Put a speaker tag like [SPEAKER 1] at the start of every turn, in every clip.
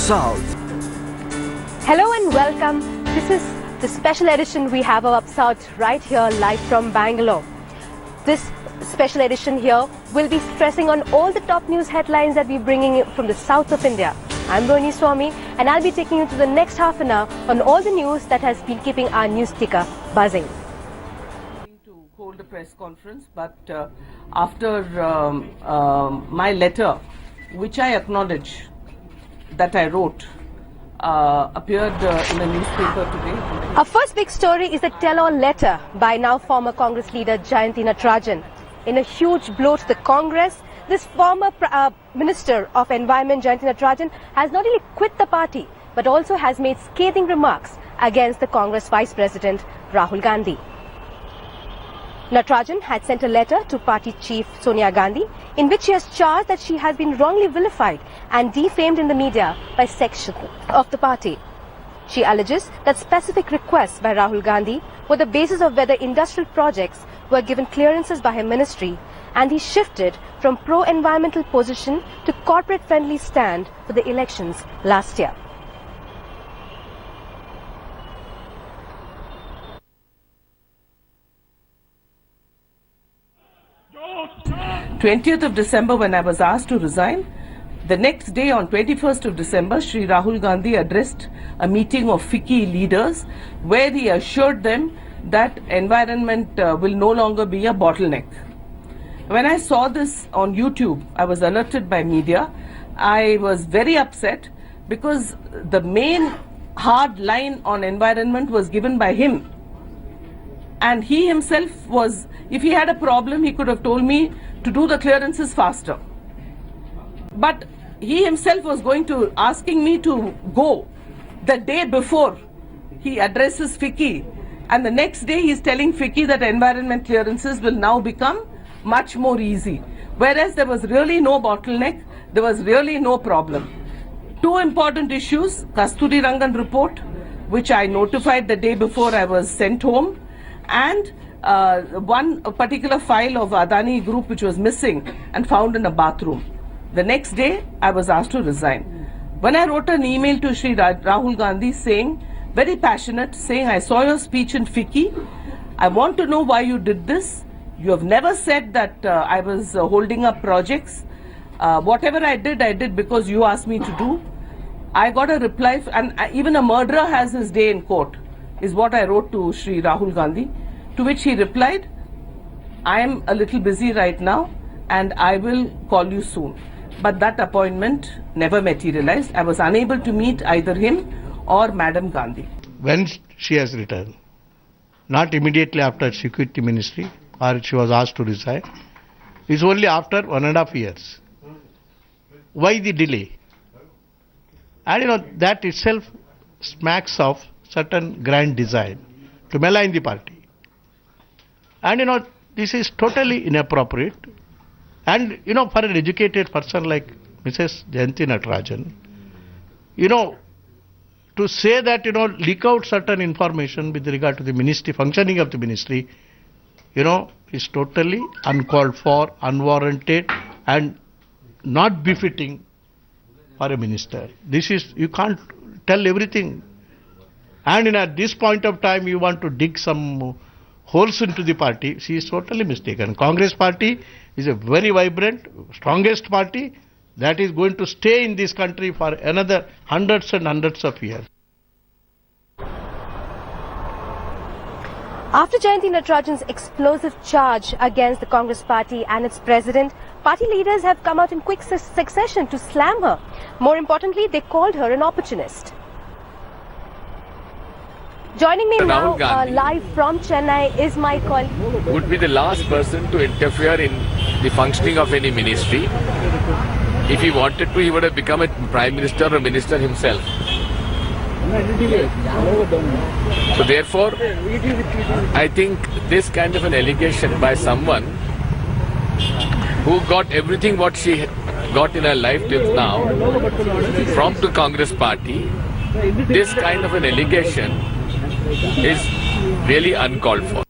[SPEAKER 1] South.
[SPEAKER 2] Hello and welcome. This is the special edition we have of Up South right here live from Bangalore. This special edition here will be stressing on all the top news headlines that we're bringing from the south of India. I'm Roni Swami and I'll be taking you to the next half an hour on all the news that has been keeping our news ticker buzzing.
[SPEAKER 3] To hold a press conference, but after my letter, which I acknowledge that I wrote, appeared in a newspaper today.
[SPEAKER 2] Our first big story is the tell-all letter by now former Congress leader Jayanti Natarajan. In a huge blow to the Congress, this former Minister of Environment Jayanti Natarajan has not only quit the party but also has made scathing remarks against the Congress Vice President Rahul Gandhi. Natarajan had sent a letter to party chief Sonia Gandhi in which she has charged that she has been wrongly vilified and defamed in the media by sections of the party. She alleges that specific requests by Rahul Gandhi were the basis of whether industrial projects were given clearances by her ministry, and he shifted from pro-environmental position to corporate-friendly stand for the elections last year.
[SPEAKER 3] "20th of December, when I was asked to resign, the next day on 21st of December, Shri Rahul Gandhi addressed a meeting of FICCI leaders where he assured them that environment will no longer be a bottleneck. When I saw this on YouTube, I was alerted by media. I was very upset because the main hard line on environment was given by him. And he himself was, if he had a problem, he could have told me to do the clearances faster. But he himself was asking me to go the day before he addresses FICCI. And the next day he's telling FICCI that environment clearances will now become much more easy. Whereas there was really no bottleneck, there was really no problem. Two important issues, Kasturi Rangan report, which I notified the day before I was sent home, and one particular file of Adani Group which was missing and found in a bathroom. The next day, I was asked to resign. When I wrote an email to Shri Rahul Gandhi saying, very passionate, saying, I saw your speech in FICCI. I want to know why you did this. You have never said that I was holding up projects. Whatever I did because you asked me to do. I got a reply, and even a murderer has his day in court, is what I wrote to Shri Rahul Gandhi, to which he replied, I am a little busy right now and I will call you soon. But that appointment never materialized. I was unable to meet either him or Madam Gandhi.
[SPEAKER 4] When she has returned, not immediately after she quit the ministry or she was asked to resign, it's only after 1.5 years. Why the delay? And that itself smacks of certain grand design to malign the party. And this is totally inappropriate. And for an educated person like Mrs. Jayanti Natarajan, to say that leak out certain information with regard to the ministry, functioning of the ministry, is totally uncalled for, unwarranted, and not befitting for a minister. You can't tell everything. And at this point of time, you want to dig some holes into the party. She is totally mistaken. Congress party is a very vibrant, strongest party that is going to stay in this country for another hundreds and hundreds of years.
[SPEAKER 2] After Jayanti Natarajan's explosive charge against the Congress party and its president, party leaders have come out in quick succession to slam her. More importantly, they called her an opportunist. Joining me now live from Chennai is my colleague.
[SPEAKER 5] Would be the last person to interfere in the functioning of any ministry. If he wanted to, he would have become a prime minister or minister himself. So therefore, I think this kind of an allegation by someone who got everything what she got in her life till now from the Congress party, this kind of an allegation is really uncalled for.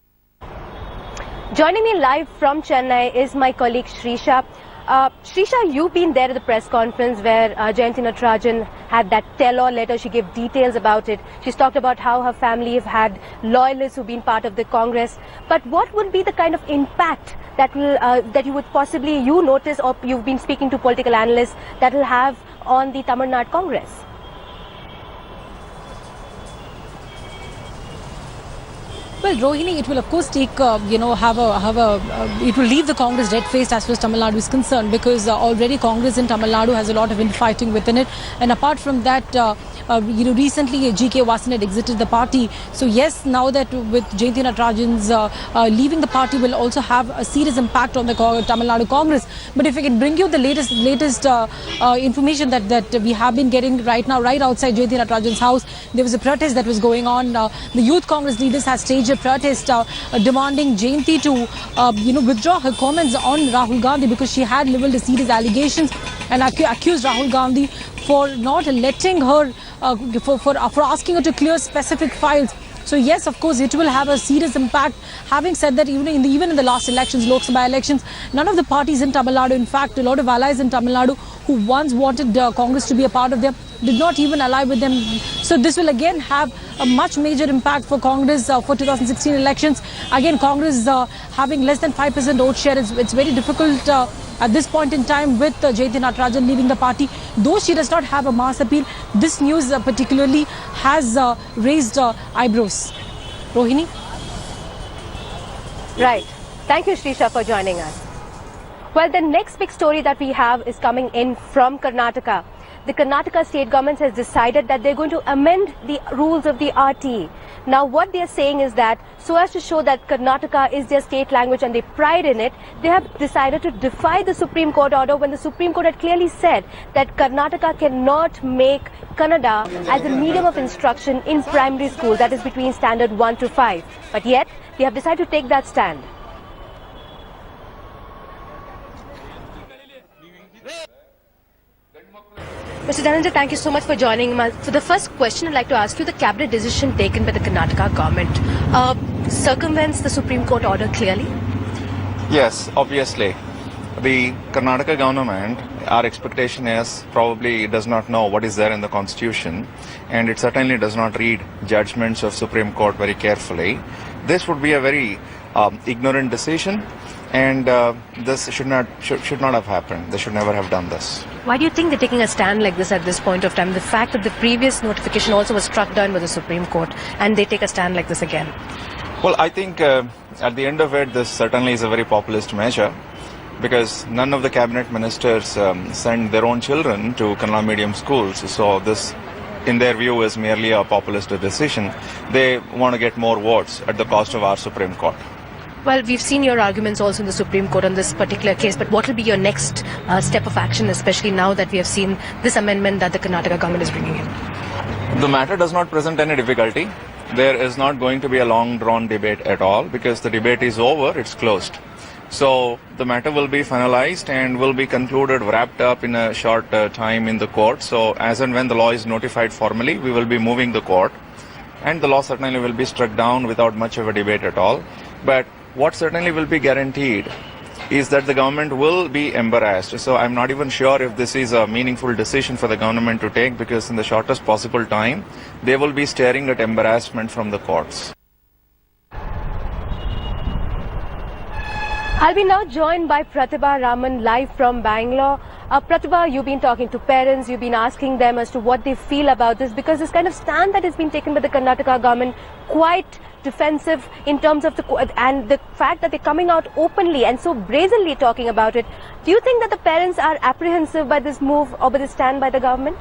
[SPEAKER 2] Joining me live from Chennai is my colleague Shrisha. Shrisha, you've been there at the press conference where Jayanti Natarajan had that tell-all letter. She gave details about it. She's talked about how her family have had loyalists who've been part of the Congress. But what would be the kind of impact that will that you would possibly notice, or you've been speaking to political analysts, that will have on the Tamil Nadu Congress?
[SPEAKER 1] Well, Rohini, it will of course take, it will leave the Congress red-faced as far as Tamil Nadu is concerned, because already Congress in Tamil Nadu has a lot of infighting within it. And apart from that, recently GK Vasan had exited the party. So yes, now that with Jayanti Natarajan's leaving the party will also have a serious impact on the Tamil Nadu Congress. But if I can bring you the latest information that we have been getting right now, right outside Jayanti Natarajan's house, there was a protest that was going on. The Youth Congress leaders have staged a protest demanding Jayanti to withdraw her comments on Rahul Gandhi, because she had leveled a serious allegations and accused Rahul Gandhi for not letting her for asking her to clear specific files. So yes, of course, it will have a serious impact. Having said that, even in the last elections, Lok Sabha elections, none of the parties in Tamil Nadu, in fact, a lot of allies in Tamil Nadu who once wanted Congress to be a part of them, did not even ally with them. So this will again have a much major impact for Congress for 2016 elections. Again, Congress having less than 5% vote share, it's very difficult at this point in time with Jayanti Natarajan leaving the party. Though she does not have a mass appeal, this news particularly has raised eyebrows. Rohini?
[SPEAKER 2] Right. Thank you, Shrisha, for joining us. Well, the next big story that we have is coming in from Karnataka. The Karnataka state government has decided that they're going to amend the rules of the RTE. Now, what they're saying is that so as to show that Karnataka is their state language and they pride in it, they have decided to defy the Supreme Court order, when the Supreme Court had clearly said that Karnataka cannot make Kannada as a medium of instruction in primary school, that is between standard 1 to 5. But yet, they have decided to take that stand. Mr. Dhananjay, thank you so much for joining us. For the first question, I'd like to ask you, the cabinet decision taken by the Karnataka government circumvents the Supreme Court order clearly?
[SPEAKER 6] Yes, obviously. The Karnataka government, our expectation is probably it does not know what is there in the constitution, and it certainly does not read judgments of Supreme Court very carefully. This would be a very ignorant decision, and this should not have happened. They should never have done this.
[SPEAKER 2] Why do you think they're taking a stand like this at this point of time? The fact that the previous notification also was struck down by the Supreme Court, and they take a stand like this again.
[SPEAKER 6] Well, I think at the end of it, this certainly is a very populist measure, because none of the cabinet ministers send their own children to Kannada medium schools. So this, in their view, is merely a populist decision. They want to get more votes at the cost of our Supreme Court.
[SPEAKER 2] Well, we've seen your arguments also in the Supreme Court on this particular case, but what will be your next step of action, especially now that we have seen this amendment that the Karnataka government is bringing in?
[SPEAKER 6] The matter does not present any difficulty. There is not going to be a long drawn debate at all, because the debate is over, it's closed. So the matter will be finalized and will be concluded, wrapped up in a short time in the court. So as and when the law is notified formally, we will be moving the court, and the law certainly will be struck down without much of a debate at all. But what certainly will be guaranteed is that the government will be embarrassed. So I'm not even sure if this is a meaningful decision for the government to take, because in the shortest possible time, they will be staring at embarrassment from the courts.
[SPEAKER 2] I'll be now joined by Pratibha Raman live from Bangalore. Pratibha, you've been talking to parents, you've been asking them as to what they feel about this, because this kind of stand that has been taken by the Karnataka government, quite defensive in terms of and the fact that they're coming out openly and so brazenly talking about it. Do you think that the parents are apprehensive by this move or by this stand by the government?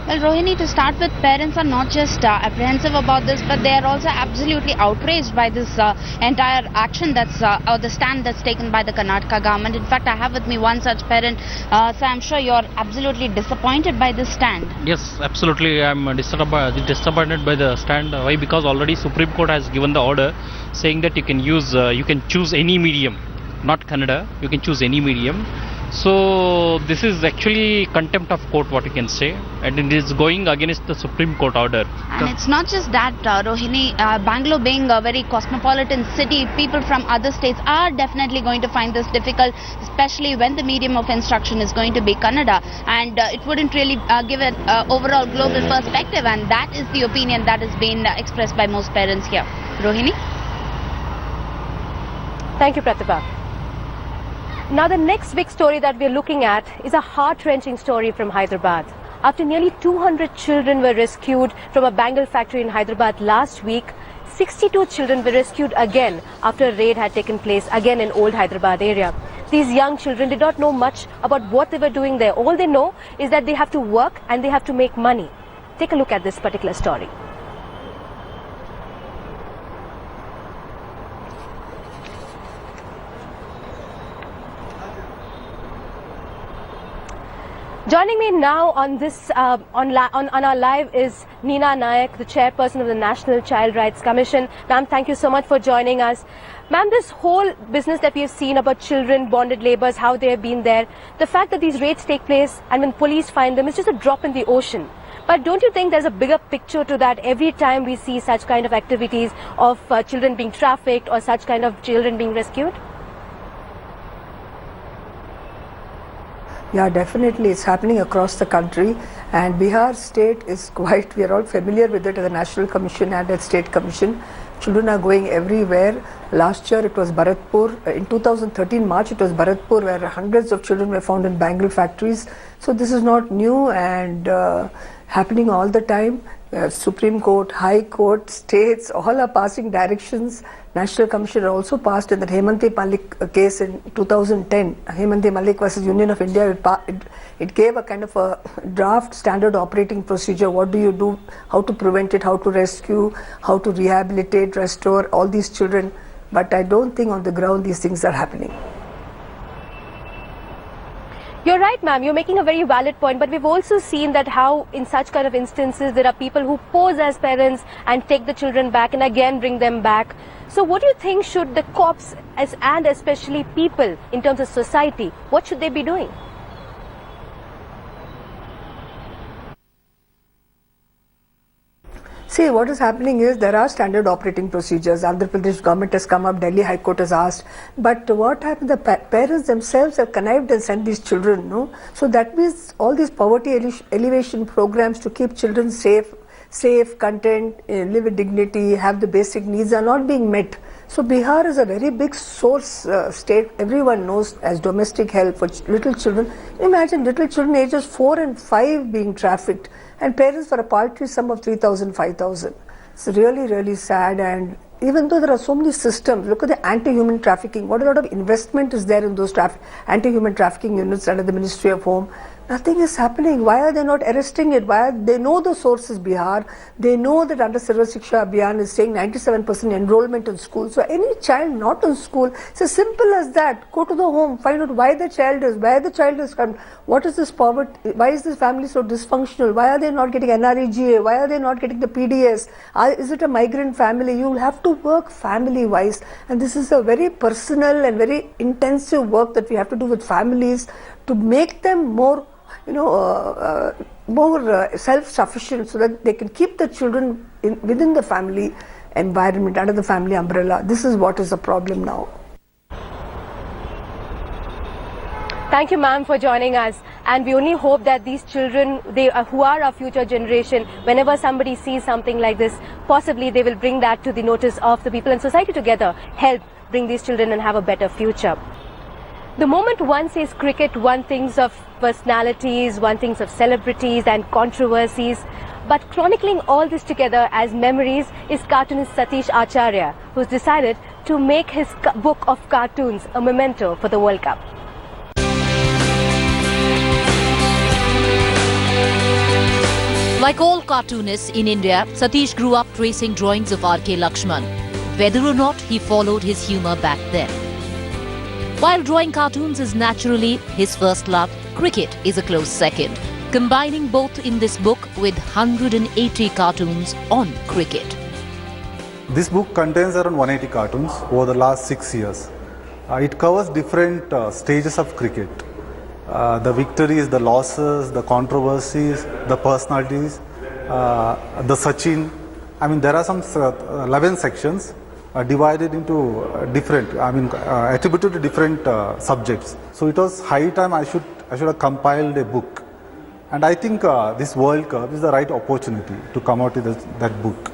[SPEAKER 7] Well, Rohini, to start with, parents are not just apprehensive about this, but they are also absolutely outraged by this entire action that's or the stand that's taken by the Karnataka government. In fact, I have with me one such parent, so I'm sure you're absolutely disappointed by this stand.
[SPEAKER 8] Yes, absolutely. I'm disappointed by the stand. Why? Because already Supreme Court has given the order saying that you can choose any medium, not Kannada. You can choose any medium. So this is actually contempt of court, what you can say, and it is going against the Supreme Court order.
[SPEAKER 7] And it's not just that, Rohini, Bangalore being a very cosmopolitan city, people from other states are definitely going to find this difficult, especially when the medium of instruction is going to be Kannada, and it wouldn't really give an overall global perspective, and that is the opinion that has been expressed by most parents here. Rohini?
[SPEAKER 2] Thank you, Pratibha. Now the next big story that we're looking at is a heart-wrenching story from Hyderabad. After nearly 200 children were rescued from a bangle factory in Hyderabad last week, 62 children were rescued again after a raid had taken place again in old Hyderabad area. These young children did not know much about what they were doing there. All they know is that they have to work and they have to make money. Take a look at this particular story. Joining me now on this on our live is Neena Nayak, the chairperson of the National Child Rights Commission. Ma'am, thank you so much for joining us. Ma'am, this whole business that we have seen about children, bonded labours, how they have been there, the fact that these raids take place and when police find them, it's just a drop in the ocean. But don't you think there's a bigger picture to that every time we see such kind of activities of children being trafficked or such kind of children being rescued?
[SPEAKER 9] Yeah, definitely. It's happening across the country, and Bihar state is quite, we are all familiar with it at the National Commission and at State Commission. Children are going everywhere. Last year it was Bharatpur. In 2013 March it was Bharatpur, where hundreds of children were found in bangle factories. So this is not new and happening all the time. Supreme Court, High Court, states, all are passing directions. National Commission also passed in the Hemanti Malik case in 2010. Hemanti Malik versus Union of India, it gave a kind of a draft standard operating procedure. What do you do, how to prevent it, how to rescue, how to rehabilitate, restore all these children. But I don't think on the ground these things are happening.
[SPEAKER 2] You're right, ma'am. You're making a very valid point, but we've also seen that how in such kind of instances there are people who pose as parents and take the children back and again bring them back. So what do you think should the cops and especially people in terms of society, what should they be doing?
[SPEAKER 9] See, what is happening is there are standard operating procedures. Andhra Pradesh government has come up, Delhi High Court has asked. But what happened, the parents themselves have connived and sent these children, no? So that means all these poverty elevation programs to keep children safe, content, live with dignity, have the basic needs are not being met. So Bihar is a very big source state. Everyone knows as domestic help for little children. Imagine little children ages 4 and 5 being trafficked, and parents for a paltry sum of 3,000, 5,000. It's really, really sad. And even though there are so many systems, look at the anti-human trafficking. What a lot of investment is there in those anti-human trafficking units under the Ministry of Home. Nothing is happening. Why are they not arresting it? They know the source is Bihar. They know that under Sarva Shiksha Abhiyan is saying 97% enrollment in school. So any child not in school, it's as simple as that. Go to the home, find out why the child is, where the child is from, what is this poverty, why is this family so dysfunctional, why are they not getting NREGA, why are they not getting the PDS, is it a migrant family? You will have to work family wise, and this is a very personal and very intensive work that we have to do with families to make them more self-sufficient, so that they can keep the children within the family environment, under the family umbrella. This is what is the problem now.
[SPEAKER 2] Thank you, ma'am, for joining us. And we only hope that these children, who are our future generation, whenever somebody sees something like this, possibly they will bring that to the notice of the people and society together, help bring these children and have a better future. The moment one says cricket, one thinks of personalities, one thinks of celebrities and controversies. But chronicling all this together as memories is cartoonist Satish Acharya, who's decided to make his book of cartoons a memento for the World Cup.
[SPEAKER 10] Like all cartoonists in India, Satish grew up tracing drawings of R.K. Lakshman, whether or not he followed his humour back then. While drawing cartoons is naturally his first love, cricket is a close second, combining both in this book with 180 cartoons on cricket.
[SPEAKER 11] This book contains around 180 cartoons over the last 6 years. It covers different stages of cricket. the victories, the losses, the controversies, the personalities, the Sachin. I mean, there are some 11 sections divided into different, attributed to different subjects. So it was high time I should have compiled a book. And I think this World Cup is the right opportunity to come out with that book.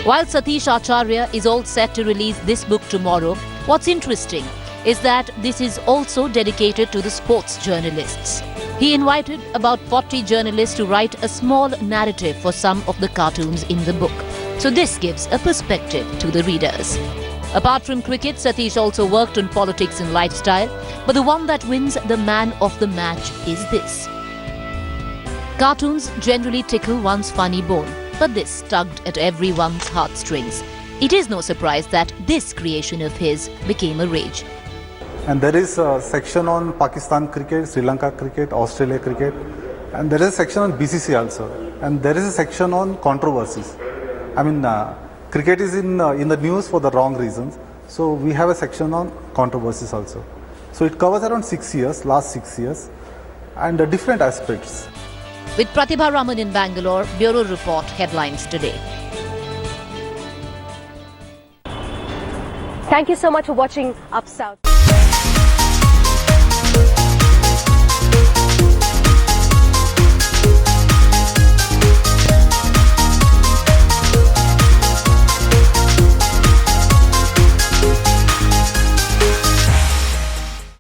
[SPEAKER 10] While Satish Acharya is all set to release this book tomorrow, what's interesting is that this is also dedicated to the sports journalists. He invited about 40 journalists to write a small narrative for some of the cartoons in the book. So this gives a perspective to the readers. Apart from cricket, Satish also worked on politics and lifestyle, but the one that wins the man of the match is this. Cartoons generally tickle one's funny bone, but this tugged at everyone's heartstrings. It is no surprise that this creation of his became a rage.
[SPEAKER 11] And there is a section on Pakistan cricket, Sri Lanka cricket, Australia cricket, and there is a section on BCC also. And there is a section on controversies. I mean, cricket is in the news for the wrong reasons. So we have a section on controversies also. So it covers around 6 years, last 6 years, and different aspects.
[SPEAKER 10] With Pratibha Raman in Bangalore, Bureau Report headlines today.
[SPEAKER 2] Thank you so much for watching Up South.